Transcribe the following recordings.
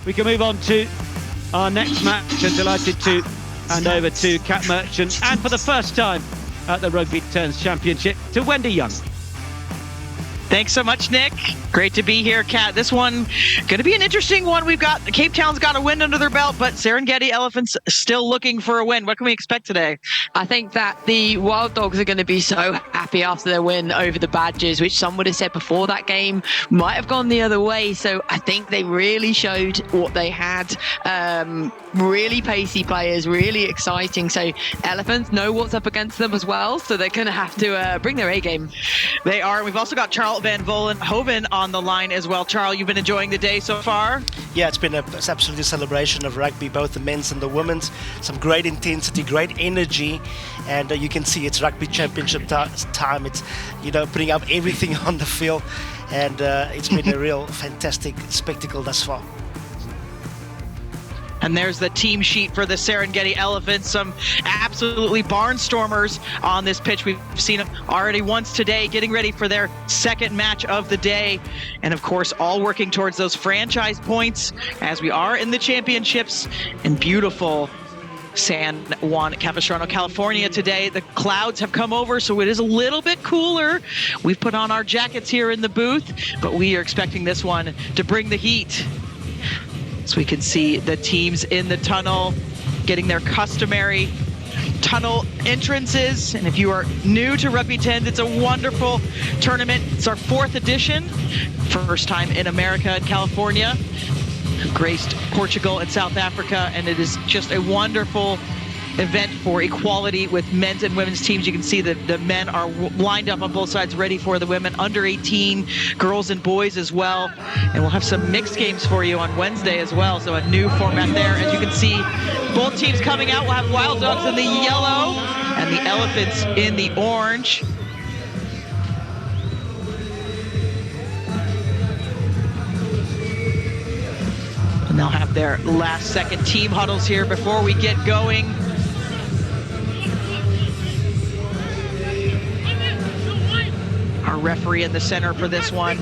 We can move on to our next match. I'm delighted to hand over to Kat Merchant, and for the first time at the Rugby 10s Championship, to Wendy Young. Thanks so much, Nick. Great to be here, Kat. This one going to be an interesting one. We've got Cape Town's got a win under their belt, but Serengeti Elephants still looking for a win. What can we expect today? I think that the Wild Dogs are going to be so happy after their win over the Badgers, which some would have said before that game might have gone the other way. So I think they really showed what they had. Really pacey players, really exciting. So Elephants know what's up against them as well. So they're going to have to bring their A game. They are. We've also got Charles Van Hoven on the line as well. Charles, you've been enjoying the day so far? Yeah, it's absolutely a celebration of rugby, both the men's and the women's. Some great intensity, great energy, and you can see it's rugby championship time. It's, putting up everything on the field, and it's been a real fantastic spectacle thus far. And there's the team sheet for the Serengeti Elephants. Some absolutely barnstormers on this pitch. We've seen them already once today, getting ready for their second match of the day. And of course, all working towards those franchise points as we are in the championships in beautiful San Juan Capistrano, California today. The clouds have come over, so it is a little bit cooler. We've put on our jackets here in the booth, but we are expecting this one to bring the heat. So we can see the teams in the tunnel getting their customary tunnel entrances. And if you are new to Rugby 10, it's a wonderful tournament. It's our 4th edition, first time in America and California. Graced Portugal and South Africa, and it is just a wonderful event for equality with men's and women's teams. You can see that the men are lined up on both sides, ready for the women, under 18, girls and boys as well. And we'll have some mixed games for you on Wednesday as well. So a new format there. As you can see, both teams coming out. We'll have Wild Dogs in the yellow and the Elephants in the orange. And they'll have their last second team huddles here before we get going. Our referee in the center for this one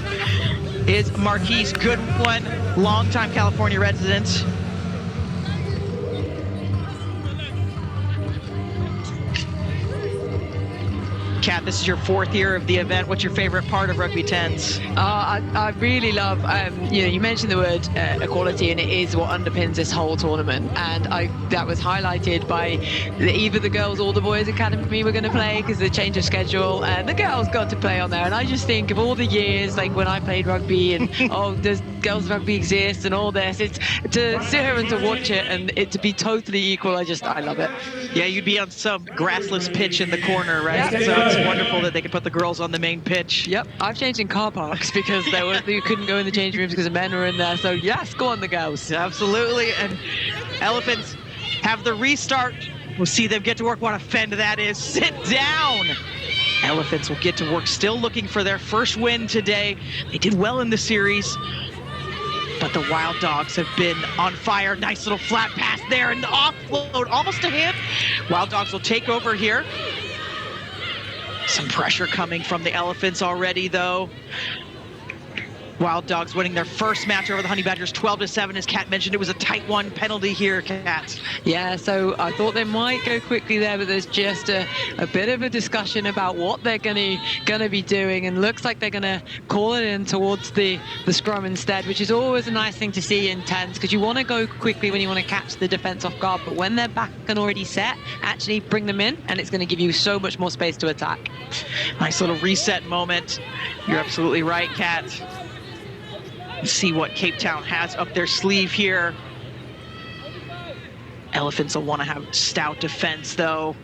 is Marquise Goodwin, longtime California resident. Kat, this is your 4th year of the event. What's your favorite part of Rugby 10s? I really love, you mentioned the word equality, and it is what underpins this whole tournament. And that was highlighted by either the girls or the boys academy were going to play because of the change of schedule, and the girls got to play on there. And I just think of all the years, like when I played rugby and, does girls rugby exist and all this, it's to sit here and to watch it and it to be totally equal. I love it. Yeah, you'd be on some grassless pitch in the corner, right? Yep. So it's wonderful that they could put the girls on the main pitch. Yep, I've changed in car parks because you couldn't go in the changing rooms because the men were in there. So yes, go on the girls. Absolutely. And Elephants have the restart. We'll see them get to work. What a fend that is. Sit down. Elephants will get to work, still looking for their first win today. They did well in the series, but the Wild Dogs have been on fire. Nice little flat pass there and the offload almost a hit. Wild Dogs will take over here. Some pressure coming from the Elephants already, though. Wild Dogs winning their first match over the Honey Badgers 12-7. As Kat mentioned, it was a tight one. Penalty here, Kat. Yeah, so I thought they might go quickly there, but there's just a bit of a discussion about what they're gonna be doing, and looks like they're gonna call it in towards the scrum instead, which is always a nice thing to see in 10s, because you want to go quickly when you want to catch the defense off guard, but when they're back and already set, actually bring them in, and it's going to give you so much more space to attack. Nice little reset moment. You're absolutely right, Kat. See what Cape Town has up their sleeve here. Elephants will want to have stout defense, though.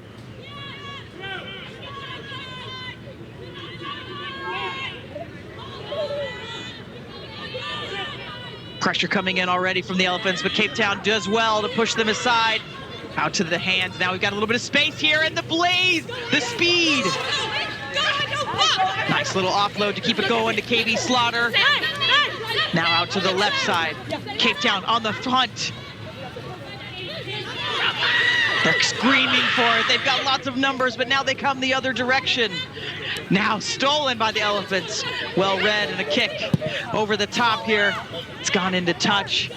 Pressure coming in already from the Elephants, but Cape Town does well to push them aside. Out to the hands. Now we've got a little bit of space here, and the blaze, the speed. Nice little offload to keep it going to KB Slaughter. Now out to the left side. Cape Town on the front. They're screaming for it. They've got lots of numbers, but now they come the other direction. Now stolen by the Elephants. Well read, and a kick over the top here. It's gone into touch.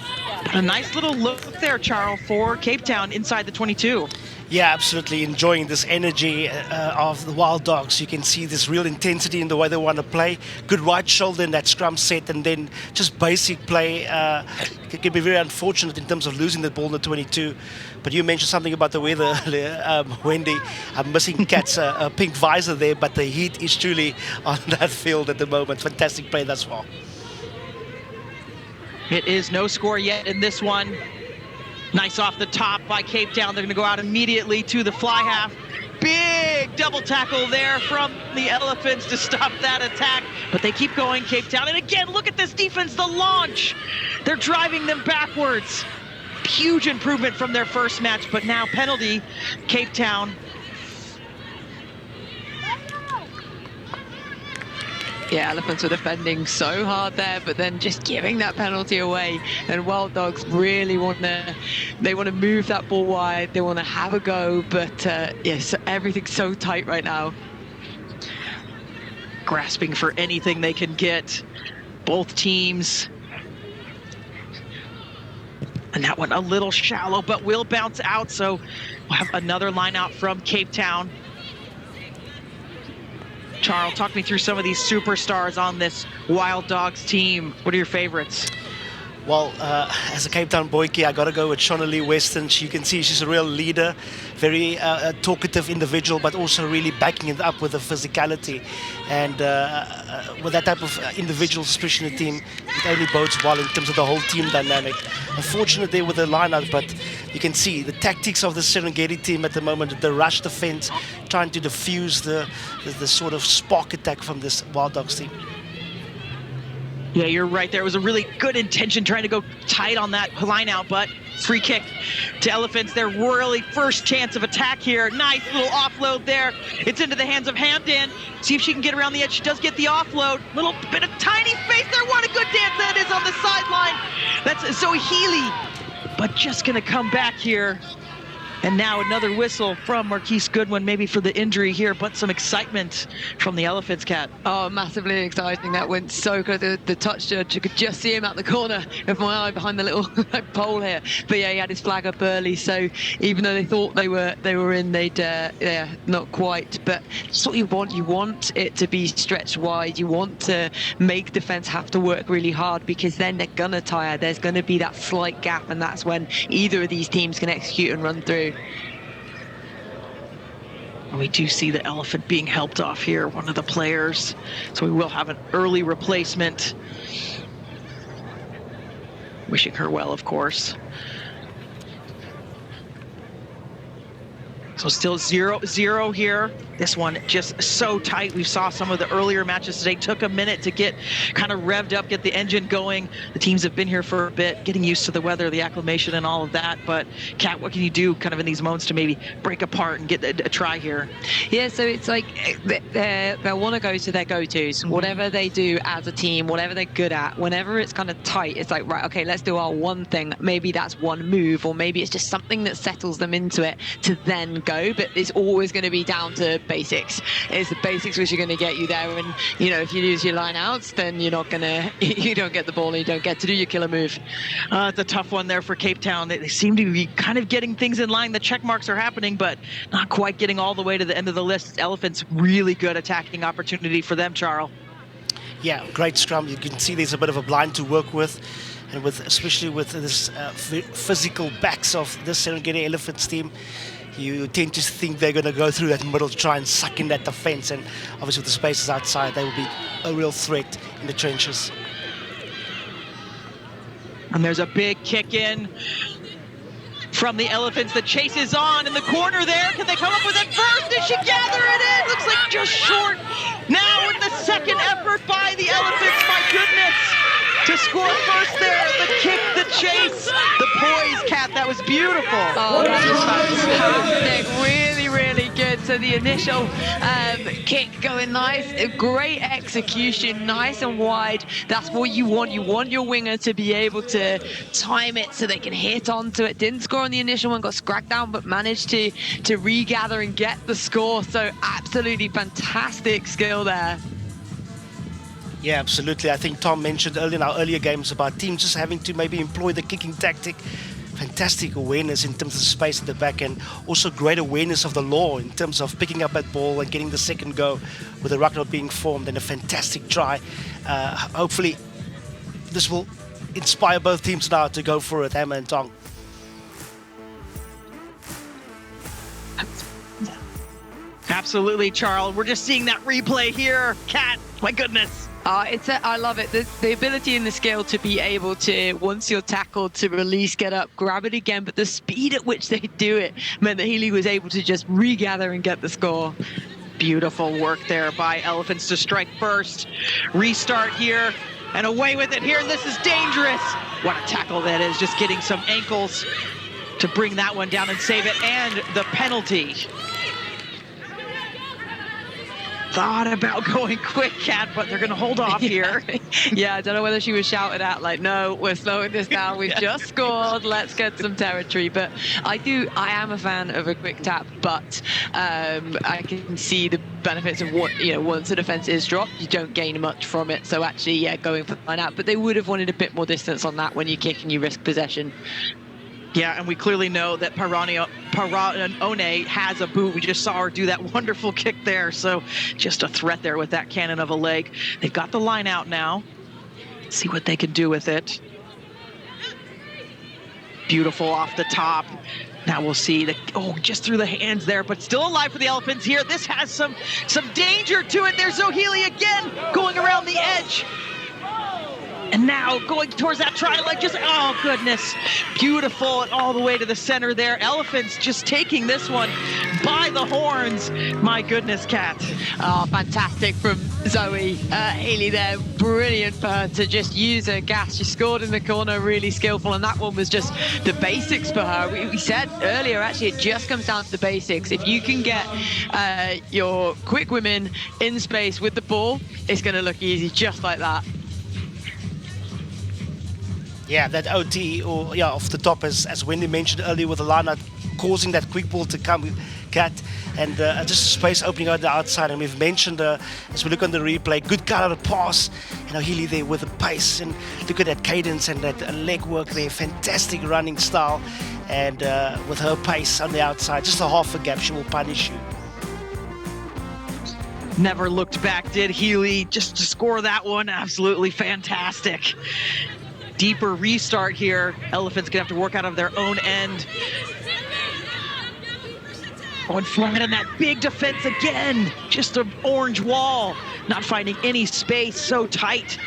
But a nice little look there, Charles, for Cape Town inside the 22. Yeah, absolutely enjoying this energy of the Wild Dogs. You can see this real intensity in the way they want to play. Good right shoulder in that scrum set, and then just basic play. It can be very unfortunate in terms of losing the ball in the 22. But you mentioned something about the weather earlier, Wendy. I'm missing Kat's pink visor there, but the heat is truly on that field at the moment. Fantastic play thus far. It is no score yet in this one. Nice off the top by Cape Town. They're going to go out immediately to the fly half. Big double tackle there from the Elephants to stop that attack. But they keep going, Cape Town. And again, look at this defense, the launch. They're driving them backwards. Huge improvement from their first match, but now penalty, Cape Town. Yeah, Elephants were defending so hard there, but then just giving that penalty away. And Wild Dogs really want to move that ball wide. They want to have a go, but yes, everything's so tight right now. Grasping for anything they can get, both teams. And that one a little shallow, but will bounce out. So we'll have another line out from Cape Town. Charles, talk me through some of these superstars on this Wild Dogs team. What are your favorites? Well, as a Cape Town boykie, I got to go with Shauna Lee Weston. You can see she's a real leader, very talkative individual, but also really backing it up with the physicality. And with that type of individuals, especially in the team, it only bodes well in terms of the whole team dynamic. Unfortunate there with the lineup, but you can see the tactics of the Serengeti team at the moment, the rush defense, trying to diffuse the sort of spark attack from this Wild Dogs team. Yeah, you're right. There was a really good intention trying to go tight on that line out, but free kick to Elephants. Their really first chance of attack here. Nice little offload there. It's into the hands of Hampton. See if she can get around the edge. She does get the offload. Little bit of tiny space there. What a good dance that is on the sideline. That's Zoe Healy, but just going to come back here. And now another whistle from Marquise Goodwin, maybe for the injury here, but some excitement from the Elephants, Kat. Oh, massively exciting. That went so good. The touch judge, you could just see him at the corner of my eye behind the little pole here. But yeah, he had his flag up early. So even though they thought they were in, they'd yeah, not quite. But that's what you want. You want it to be stretched wide. You want to make defense have to work really hard, because then they're gonna tire. There's gonna be that slight gap, and that's when either of these teams can execute and run through. We do see the Elephant being helped off here, one of the players. So we will have an early replacement. Wishing her well, of course. So still 0-0 here. This one just so tight. We saw some of the earlier matches today. Took a minute to get kind of revved up, get the engine going. The teams have been here for a bit, getting used to the weather, the acclimation and all of that. But Kat, what can you do kind of in these moments to maybe break apart and get a try here? Yeah, so it's like they'll want to go to their go-tos. Whatever they do as a team, whatever they're good at, whenever it's kind of tight, it's like, right, okay, let's do our one thing. Maybe that's one move, or maybe it's just something that settles them into it to then go. But it's always going to be down to basics. It's the basics which are going to get you there. And you know, if you lose your line outs, then you're not gonna, you don't get the ball and you don't get to do your killer move. It's a tough one there for Cape Town. They seem to be kind of getting things in line. The check marks are happening, but not quite getting all the way to the end of the list. Elephants, really good attacking opportunity for them, Charles. Yeah, great scrum. You can see there's a bit of a blind to work with, and especially with this physical backs of the Serengeti Elephants team. You tend to think they're going to go through that middle to try and suck in that defense, and obviously with the spaces outside, they will be a real threat in the trenches. And there's a big kick in from the Elephants. The chase is on in the corner there. Can they come up with it first? Did she gather it in? Looks like just short. Now in the second effort by the Elephants, my goodness. To score first there, the kick, the chase, the poise, Kat, that was beautiful. Oh, that was fantastic. Really, really good. So the initial kick going nice, great execution, nice and wide. That's what you want. You want your winger to be able to time it so they can hit onto it. Didn't score on the initial one, got scragged down, but managed to regather and get the score. So absolutely fantastic skill there. Yeah, absolutely. I think Tom mentioned earlier in our earlier games about teams just having to maybe employ the kicking tactic. Fantastic awareness in terms of space at the back, and also great awareness of the law in terms of picking up that ball and getting the second go with the ruck not being formed, and a fantastic try. Hopefully this will inspire both teams now to go for it, hammer and tong. Absolutely, Charles. We're just seeing that replay here. Kat, my goodness. I love it. The ability and the skill to be able to, once you're tackled, to release, get up, grab it again. But the speed at which they do it meant that Healy was able to just regather and get the score. Beautiful work there by Elephants to strike first. Restart here and away with it here. And this is dangerous. What a tackle that is. Just getting some ankles to bring that one down and save it. And the penalty. Thought about going quick, Kat, but they're going to hold off here. Yeah, I don't know whether she was shouted at like, no, we're slowing this down. We've just scored. Let's get some territory. But I am a fan of a quick tap, but I can see the benefits of what, once the defense is dropped, you don't gain much from it. So actually, yeah, going for the line out. But they would have wanted a bit more distance on that when you kick and you risk possession. Yeah, and we clearly know that Paranone has a boot. We just saw her do that wonderful kick there. So just a threat there with that cannon of a leg. They've got the line out now. See what they can do with it. Beautiful off the top. Now we'll see just through the hands there, but still alive for the Elephants here. This has some danger to it. There's Zohili again going around the edge. And now going towards that try leg, oh goodness, beautiful, and all the way to the center there. Elephants just taking this one by the horns. My goodness, Kat. Oh, fantastic from Zoe Healy there. Brilliant for her to just use her gas. She scored in the corner, really skillful, and that one was just the basics for her. We said earlier, actually, it just comes down to the basics. If you can get your quick women in space with the ball, it's going to look easy, just like that. Yeah, that OT off the top, as Wendy mentioned earlier, with the line out causing that quick ball to come with Kat, and just space opening out the outside. And we've mentioned, as we look on the replay, good cut out pass. Healy there with the pace, and look at that cadence and that leg work there. Fantastic running style, and with her pace on the outside, just a half a gap, she will punish you. Never looked back, did Healy, just to score that one. Absolutely fantastic. Deeper restart here. Elephants gonna have to work out of their own end. Going flat in that big defense again. Just an orange wall. Not finding any space, so tight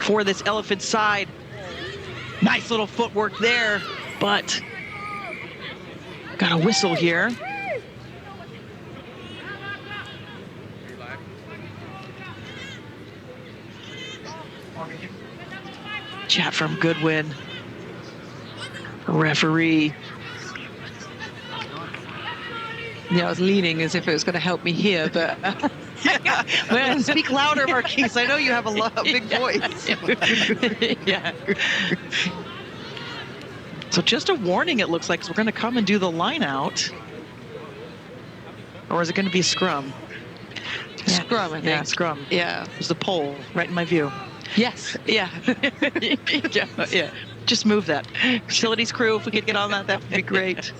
for this Elephant side. Nice little footwork there, but got a whistle here. Chat from Goodwin, referee. Yeah, I was leaning as if it was going to help me here, but Yeah. Speak louder, Marquise. I know you have a big voice. Yeah. So just a warning, it looks like, 'cause we're going to come and do the line out. Or is it going to be a scrum? Scrum, I think. Yeah, scrum. Yeah. There's the pole right in my view. Yes. Yeah. Yeah. Just move that. Facilities crew, if we could get on that, that would be great.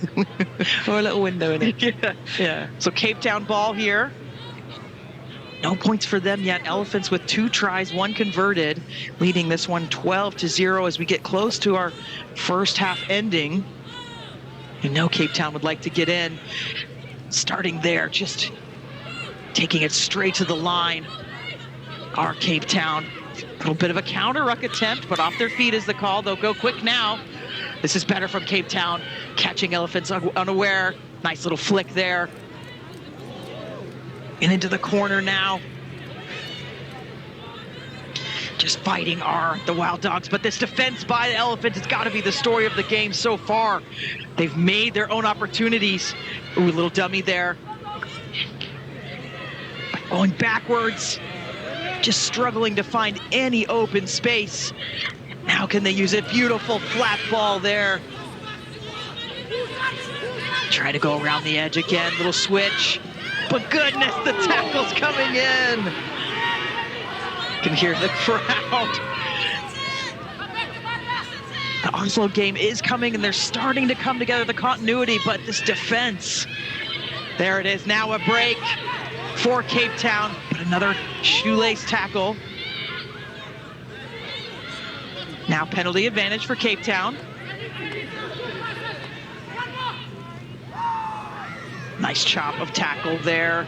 Or a little window in it. Yeah. So Cape Town ball here. No points for them yet. Elephants with 2 tries, 1 converted, leading this one 12-0 as we get close to our first half ending. You know Cape Town would like to get in. Starting there, just taking it straight to the line. Our Cape Town. A little bit of a counter ruck attempt, but off their feet is the call. They'll go quick now. This is better from Cape Town, catching Elephants unaware. Nice little flick there. And into the corner now. Just fighting the Wild Dogs, but this defense by the Elephants has got to be the story of the game so far. They've made their own opportunities. Ooh, a little dummy there. Going backwards. Just struggling to find any open space. Now can they use it? Beautiful flat ball there. Try to go around the edge again, little switch. But goodness, the tackle's coming in. Can hear the crowd. The Oslo game is coming, and they're starting to come together, the continuity, but this defense. There it is, now a break for Cape Town, but another shoelace tackle. Now penalty advantage for Cape Town. Nice chop of tackle there.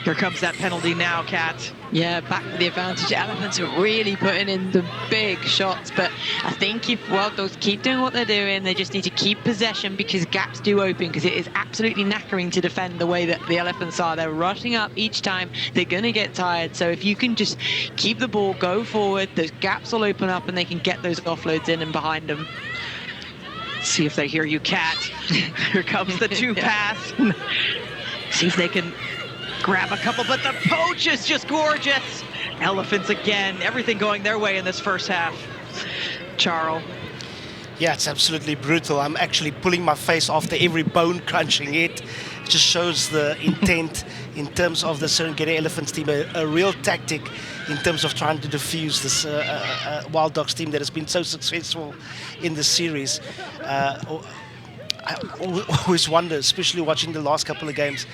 Here comes that penalty now, Kat. Yeah, back to the advantage. Elephants are really putting in the big shots, but I think if Wild Dogs keep doing what they're doing, they just need to keep possession because gaps do open, because it is absolutely knackering to defend the way that the Elephants are. They're rushing up each time. They're going to get tired. So if you can just keep the ball, go forward, those gaps will open up and they can get those offloads in and behind them. See if they hear you, Kat. Here comes the two pass. See if they can grab a couple, but the poach is just gorgeous. Elephants again, everything going their way in this first half. Charles. Yeah, it's absolutely brutal. I'm actually pulling my face after every bone crunching hit. It just shows the intent in terms of the Serengeti Elephants team, a real tactic in terms of trying to defuse this Wild Dogs team that has been so successful in the series. I always wonder, especially watching the last couple of games,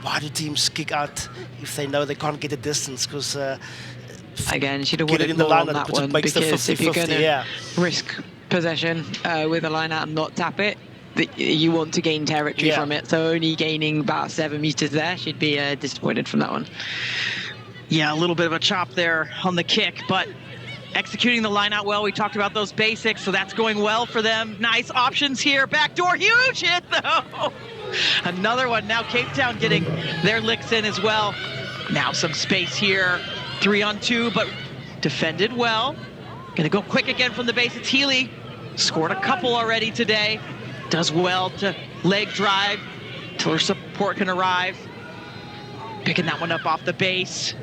why do teams kick out if they know they can't get a distance? Because again, should have get it wanted in the more line on that and one, makes the because if you're 50-50, going to yeah. risk possession with a line out and not tap it, you want to gain territory Yeah. from it. So only gaining about 7 meters there should be disappointed from that one. Yeah, a little bit of a chop there on the kick, but executing the line out well. We talked about those basics, so that's going well for them. Nice options here. Backdoor, huge hit though. Another one. Now Cape Town getting their licks in as well. Now some space here. 3-on-2, but defended well. Gonna go quick again from the base. It's Healy. Scored a couple already today. Does well to leg drive till her support can arrive. Picking that one up off the base.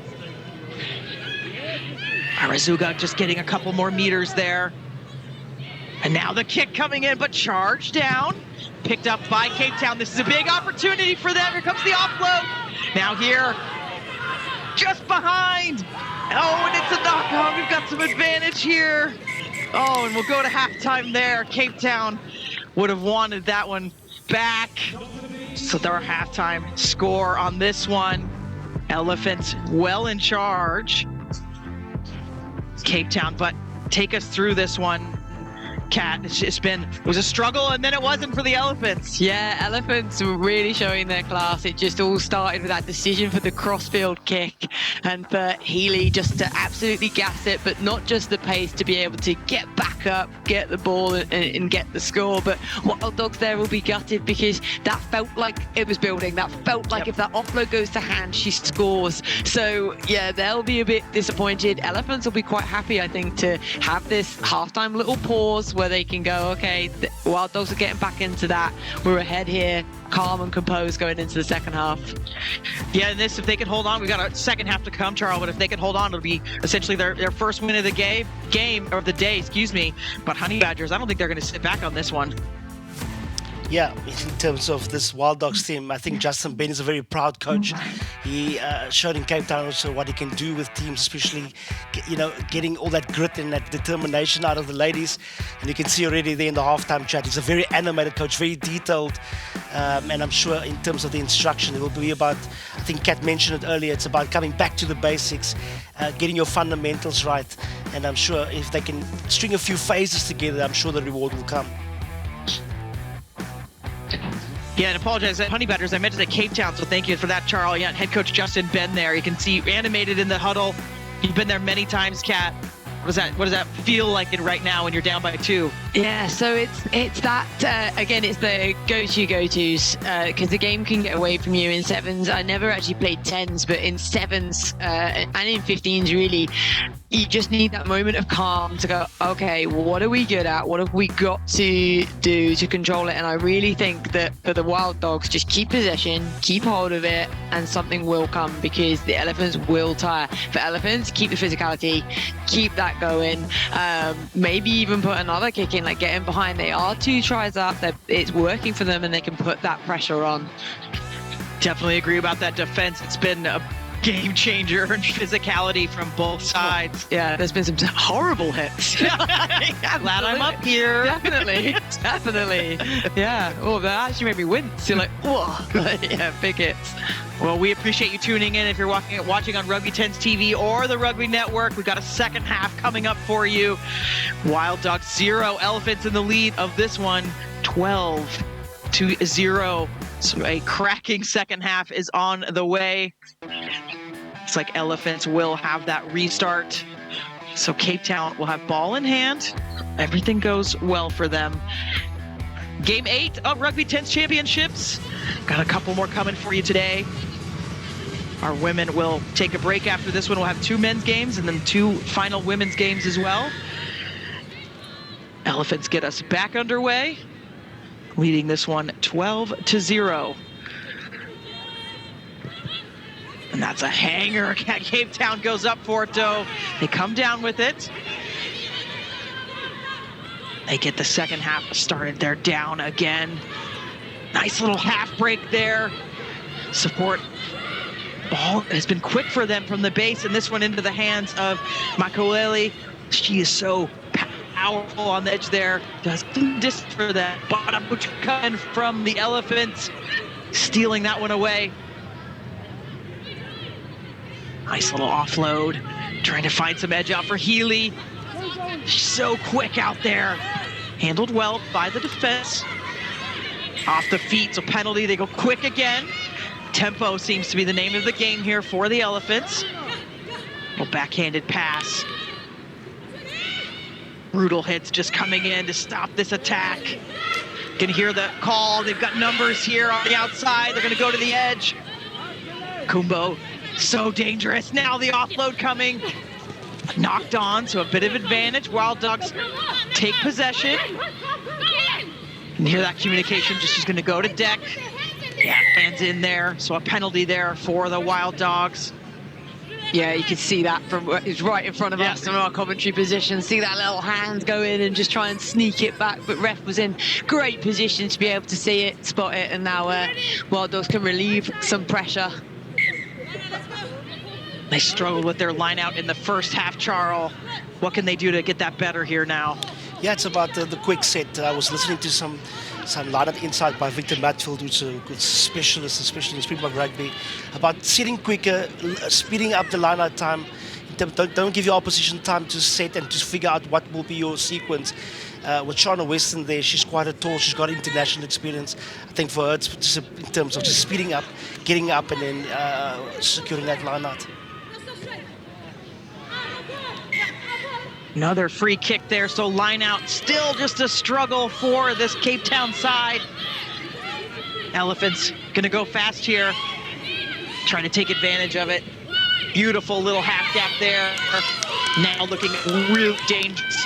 Arazuga just getting a couple more meters there. And now the kick coming in, but charged down. Picked up by Cape Town. This is a big opportunity for them. Here comes the offload. Now here, just behind. Oh, and it's a knock-on. We've got some advantage here. Oh, and we'll go to halftime there. Cape Town would have wanted that one back. So their halftime score on this one. Elephants well in charge. Cape Town, but take us through this one, Kat. It was a struggle, and then it wasn't for the Elephants. Yeah, Elephants were really showing their class. It just all started with that decision for the crossfield kick and for Healy just to absolutely gas it, but not just the pace to be able to get back up, get the ball and get the score. But Wild Dogs there will be gutted because that felt like it was building. That felt like if that offload goes to hand, she scores. So yeah, they'll be a bit disappointed. Elephants will be quite happy, I think, to have this halftime little pause where they can go, okay, the Wild Dogs are getting back into that. We're ahead here, calm and composed going into the second half. Yeah, and this, if they can hold on, we've got a second half to come, Charles, but if they can hold on, it'll be essentially their first win of the game of the day, excuse me. But Honey Badgers, I don't think they're going to sit back on this one. Yeah, in terms of this Wild Dogs team, I think Justin Ben is a very proud coach. He showed in Cape Town also what he can do with teams, especially getting all that grit and that determination out of the ladies. And you can see already there in the halftime chat, he's a very animated coach, very detailed. And I'm sure in terms of the instruction, it will be about, I think Kat mentioned it earlier, it's about coming back to the basics, getting your fundamentals right. And I'm sure if they can string a few phases together, I'm sure the reward will come. Yeah, and apologize, Honey Badgers, I meant to say Cape Town, so thank you for that, Charles. Yeah, head coach Justin Ben there. You can see animated in the huddle. You've been there many times, Kat. What does that feel like right now when you're down by 2? Yeah, so it's that again, it's the go-tos because the game can get away from you in 7s. I never actually played 10s, but in 7s and in 15s, really, you just need that moment of calm to go, okay, what are we good at? What have we got to do to control it? And I really think that for the Wild Dogs, just keep possession, keep hold of it, and something will come because the Elephants will tire. For Elephants, keep the physicality, keep that going. Maybe even put another kick in, like get in behind. They are 2 tries up. It's working for them, and they can put that pressure on. Definitely agree about that defense. It's been a game changer and physicality from both sides. Yeah, there's been some horrible hits. I'm glad I'm up here. Definitely. Yeah. Oh, that actually made me wince. You're like, whoa. Yeah, big hits. Well, we appreciate you tuning in. If you're watching on Rugby 10's TV or the Rugby Network, we've got a second half coming up for you. Wild Dogs 0, Elephants in the lead of this one, 12-0. So a cracking second half is on the way. It's like Elephants will have that restart. So Cape Town will have ball in hand. Everything goes well for them. Game 8 of Rugby 10's Championships. Got a couple more coming for you today. Our women will take a break after this one. We'll have 2 men's games and then 2 final women's games as well. Elephants get us back underway, leading this one 12-0. And that's a hanger. Cape Town goes up for it, though. They come down with it. They get the second half started. They're down again. Nice little half break there. Support ball has been quick for them from the base, and this one into the hands of Makolele. She is so powerful on the edge there. Does distance for that. Bottom coming from the Elephants, stealing that one away. Nice little offload. Trying to find some edge out for Healy. She's so quick out there. Handled well by the defense. Off the feet, so penalty. They go quick again. Tempo seems to be the name of the game here for the Elephants. Little backhanded pass. Brutal hits just coming in to stop this attack. Can hear the call. They've got numbers here on the outside. They're going to go to the edge. Kumbo, so dangerous. Now the offload coming. Knocked on, so a bit of advantage. Wild Dogs take possession. And hear that communication. Just she's going to go to deck. Yeah, hands in there. So a penalty there for the Wild Dogs. Yeah, you can see that from it's right in front of us from our commentary position. See that little hand go in and just try and sneak it back, but ref was in great position to be able to see it, spot it, and now Wild Dogs can relieve some pressure. They struggled with their line out in the first half, Charles. What can they do to get that better here now? Yeah, it's about the quick set. I was listening to some line-out insight by Victor Matfield, who's a good specialist, especially in Springbok rugby, about setting quicker, speeding up the line-out time. Don't give your opposition time to set and to figure out what will be your sequence. With Shauna Weston there, she's quite tall, she's got international experience. I think for her, it's just in terms of just speeding up, getting up, and then securing that line-out. Another free kick there, so line out still just a struggle for this Cape Town side. Elephants gonna go fast here, trying to take advantage of it. Beautiful little half gap there. Now looking real dangerous.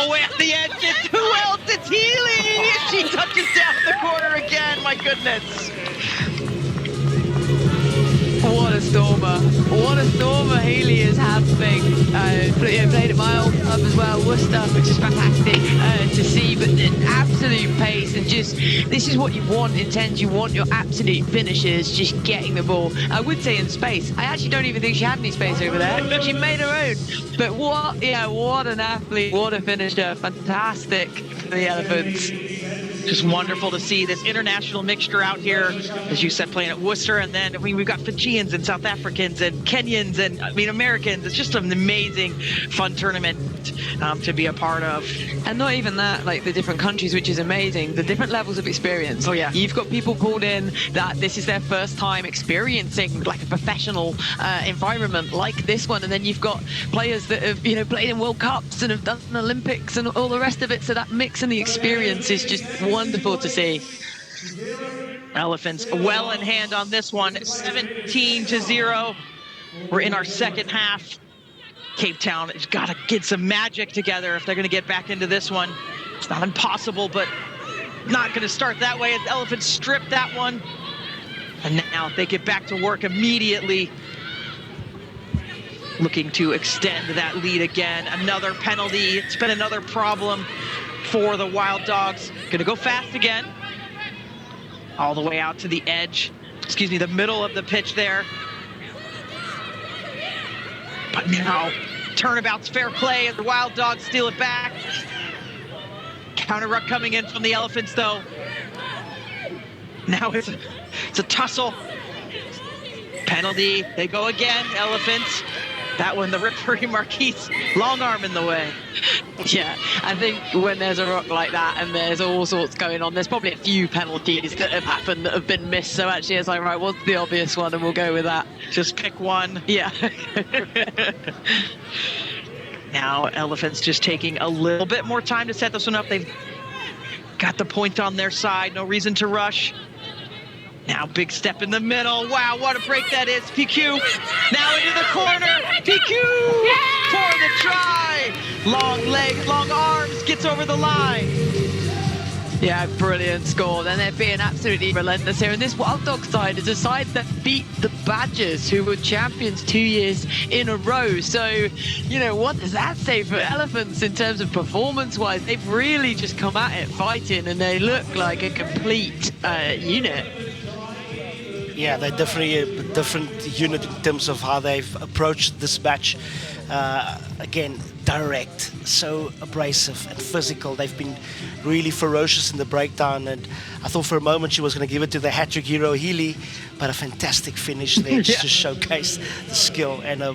Oh, at the edge, it's who else? It's Healy! She touches down the corner again, my goodness. What a stormer. What a stormer Healy is having. Played at my old club as well, Worcester, which is fantastic to see, but an absolute pace, and just, this is what you want in tens. You want your absolute finishers just getting the ball. I would say in space. I actually don't even think she had any space over there. She made her own. But what an athlete, what a finisher. Fantastic for the Elephants. Just wonderful to see this international mixture out here, as you said, playing at Worcester, and then we've got Fijians and South Africans and Kenyans and Americans. It's just an amazing, fun tournament to be a part of. And not even that, like the different countries, which is amazing. The different levels of experience. Oh yeah. You've got people pulled in that this is their first time experiencing like a professional environment like this one, and then you've got players that have played in World Cups and have done Olympics and all the rest of it. So that mix and the experience is just wonderful to see. Elephants well in hand on this one, 17-0. We're in our second half. Cape Town has got to get some magic together if they're going to get back into this one. It's not impossible, but not going to start that way as Elephants strip that one. And now they get back to work immediately, looking to extend that lead again. Another penalty. It's been another problem for the Wild Dogs. Going to go fast again. All the way out to the edge. the middle of the pitch there. But now, turnabout's fair play as the Wild Dogs steal it back. Counter ruck coming in from the Elephants, though. Now it's a tussle. Penalty. They go again, Elephants. That one, the referee Marquise, long arm in the way. Yeah, I think when there's a rock like that and there's all sorts going on, there's probably a few penalties that have happened that have been missed. So actually, it's like, right, what's the obvious one, and we'll go with that. Just pick one. Yeah. Now, Elephants just taking a little bit more time to set this one up. They've got the point on their side. No reason to rush. Now, big step in the middle. Wow, what a break that is. PQ now into the corner. PQ for the try. Long legs, long arms, gets over the line. Yeah, brilliant score. Then they're being absolutely relentless here. And this Wild Dog side is a side that beat the Badgers, who were champions 2 years in a row. So, you know, what does that say for Elephants in terms of performance-wise? They've really just come at it fighting, and they look like a complete unit. Yeah, they're definitely a different unit in terms of how they've approached this match. Again, direct, so abrasive and physical. They've been really ferocious in the breakdown, and I thought for a moment she was going to give it to the hat-trick hero Healy, but a fantastic finish there just to showcase the skill and a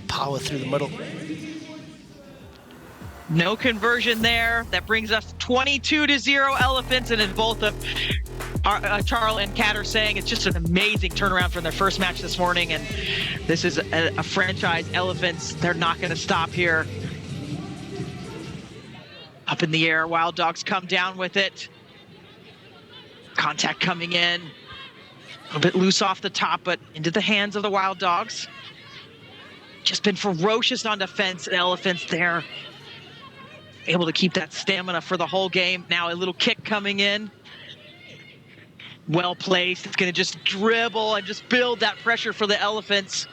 power through the middle. No conversion there. That brings us 22-0 Elephants, and in both of Charles and Kat are saying it's just an amazing turnaround from their first match this morning, and this is a franchise. Elephants, they're not going to stop here. Up in the air, Wild Dogs come down with it. Contact coming in. A little bit loose off the top, but into the hands of the Wild Dogs. Just been ferocious on defense. Elephants there, able to keep that stamina for the whole game. Now a little kick coming in. Well placed. It's going to just dribble and just build that pressure for the Elephants.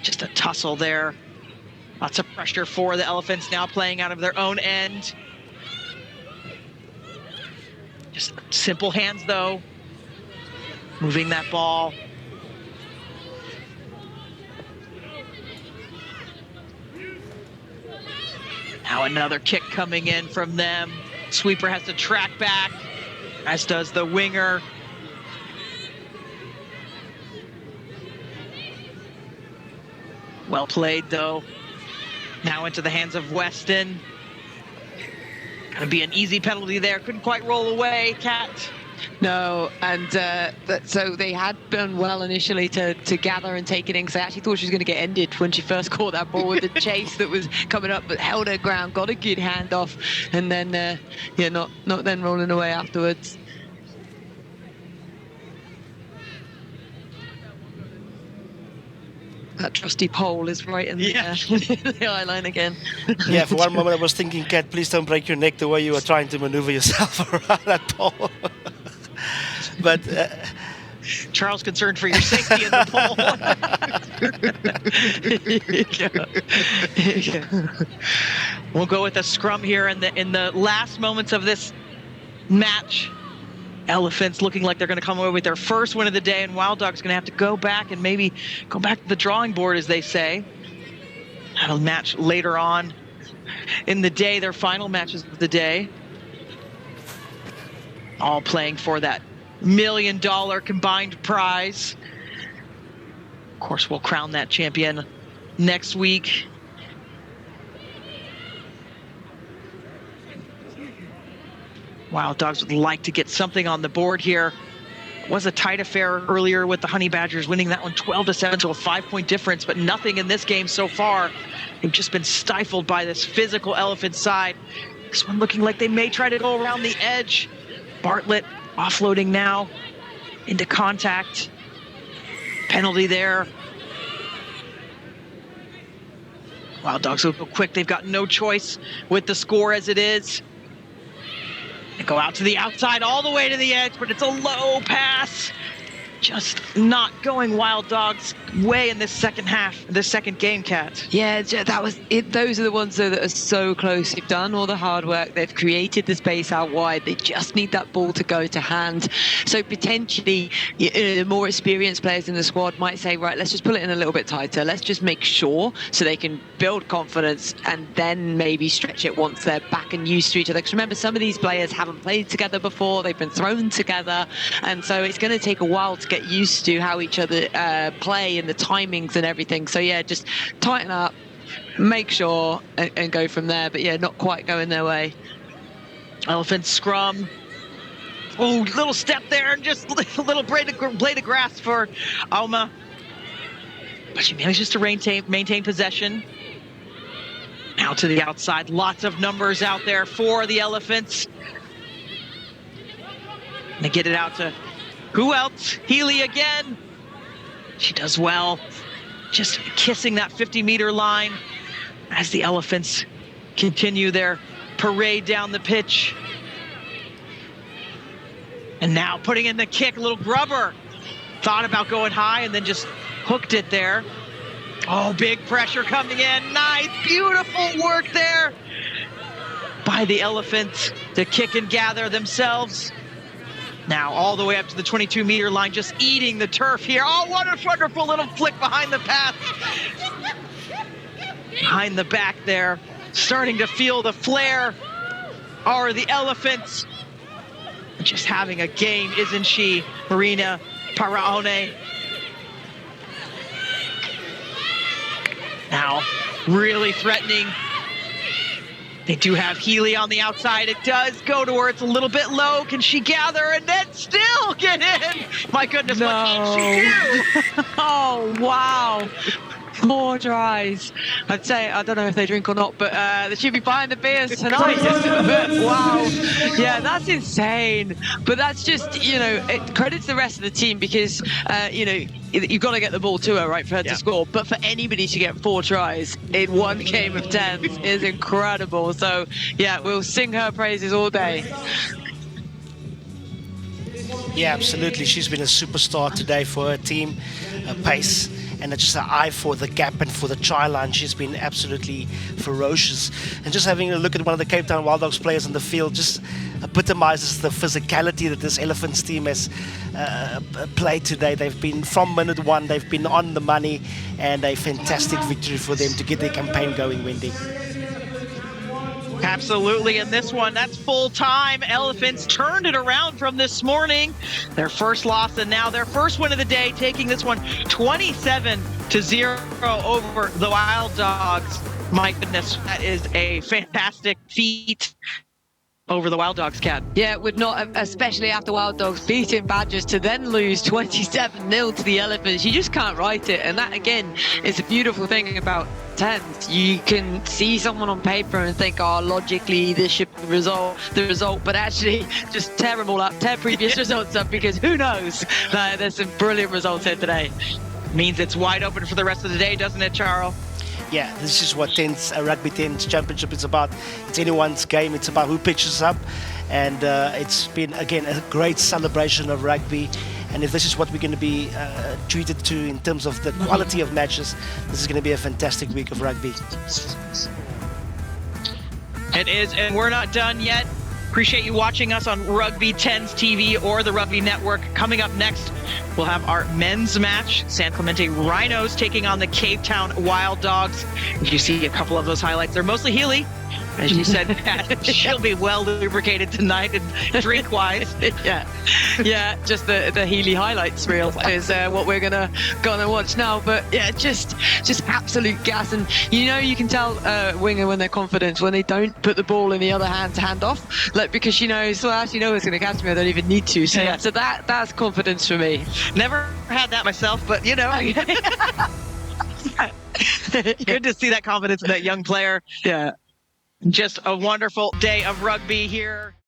Just a tussle there. Lots of pressure for the Elephants, now playing out of their own end. Just simple hands, though. Moving that ball. Now another kick coming in from them. Sweeper has to track back, as does the winger. Well played, though. Now into the hands of Weston. Gonna be an easy penalty there. Couldn't quite roll away, Kat. No, and so they had done well initially to gather and take it in, because I actually thought she was going to get ended when she first caught that ball with the chase that was coming up, but held her ground, got a good handoff, and then not then rolling away afterwards. That trusty pole is right in the eye line again. Yeah, for one moment I was thinking, Kat, please don't break your neck the way you were trying to maneuver yourself around that pole. But Charles concerned for your safety in the pole. We'll go with a scrum here in the last moments of this match. Elephants looking like they're going to come away with their first win of the day, and Wild Dogs going to have to go back and maybe go back to the drawing board, as they say. Have a match later on in the day, their final matches of the day. All playing for that $1 million combined prize. Of course, we'll crown that champion next week. Wild Dogs would like to get something on the board here. It was a tight affair earlier with the Honey Badgers winning that one 12-7, so a 5-point difference, but nothing in this game so far. They've just been stifled by this physical Elephant side. This one looking like they may try to go around the edge. Bartlett offloading now into contact. Penalty there. Wild Dogs will go quick. They've got no choice with the score as it is. They go out to the outside all the way to the edge, but it's a low pass. just not going Wild Dogs' way in this second half, this second game, Kat. Yeah, that was it. Those are the ones though that are so close. They've done all the hard work. They've created the space out wide. They just need that ball to go to hand. So potentially, the more experienced players in the squad might say, right, let's just pull it in a little bit tighter. Let's just make sure so they can build confidence and then maybe stretch it once they're back and used to each other. Because remember, some of these players haven't played together before. They've been thrown together, and so it's going to take a while to get used to how each other play and the timings and everything. So yeah, just tighten up, make sure, and go from there. But yeah, not quite going their way. Elephant scrum. Oh, little step there, and just a little blade of grass for Alma. But she manages to maintain possession. Now to the outside. Lots of numbers out there for the Elephants. They get it out to who else? Healy again. She does well. Just kissing that 50-meter line as the Elephants continue their parade down the pitch. And now putting in the kick, a little grubber. Thought about going high and then just hooked it there. Oh, big pressure coming in. Nice, beautiful work there by the Elephants to kick and gather themselves. Now all the way up to the 22-meter line, just eating the turf here. Oh, what a wonderful little flick behind the path. Behind the back there, starting to feel the flare are the Elephants. Just having a game, isn't she, Marina Paraone? Now, really threatening. They do have Healy on the outside. It does go to her. It's a little bit low. Can she gather and then still get in? My goodness, No. what can she do? Oh, wow. 4 tries. I'd say, I don't know if they drink or not, but they should be buying the beers tonight. Wow. Yeah, that's insane. But that's just, it credits the rest of the team because, you've got to get the ball to her, right, for her to score. But for anybody to get 4 tries in one game of 10 is incredible. So, yeah, we'll sing her praises all day. Yeah, absolutely. She's been a superstar today for her team. Her pace and just an eye for the gap and for the try line. She's been absolutely ferocious. And just having a look at one of the Cape Town Wild Dogs players on the field just epitomizes the physicality that this Elephants team has played today. They've been, from minute one, they've been on the money, and a fantastic victory for them to get their campaign going, Wendy. Absolutely, and this one, that's full time. Elephants turned it around from this morning. Their first loss and now their first win of the day, taking this one 27-0 over the Wild Dogs. My goodness, that is a fantastic feat over the Wild Dogs, Kat. Yeah, would not, especially after Wild Dogs beating Badgers to then lose 27-0 to the Elephants. You just can't write it. And that, again, is a beautiful thing about 10s. You can see someone on paper and think, oh, logically this should be the result, but actually just tear them all up, tear previous results up, because who knows? There's some brilliant results here today. Means it's wide open for the rest of the day, doesn't it, Charles? Yeah, this is what Rugby 10s Championship is about. It's anyone's game. It's about who pitches up. And it's been, again, a great celebration of rugby. And if this is what we're going to be treated to in terms of the quality of matches, this is going to be a fantastic week of rugby. It is, and we're not done yet. Appreciate you watching us on Rugby 10s TV or the Rugby Network. Coming up next, we'll have our men's match. San Clemente Rhinos taking on the Cape Town Wild Dogs. If you see a couple of those highlights, they're mostly Healy. As you said, Pat, she'll be well lubricated tonight and drink-wise. yeah, just the Healy highlights reel is what we're gonna watch now. But yeah, just absolute gas, and you can tell winger when they're confident when they don't put the ball in the other hand to hand off, like because she knows, well, actually, no one's gonna catch me. I don't even need to. So so that's confidence for me. Never had that myself, but Good to see that confidence in that young player. Yeah. Just a wonderful day of rugby here.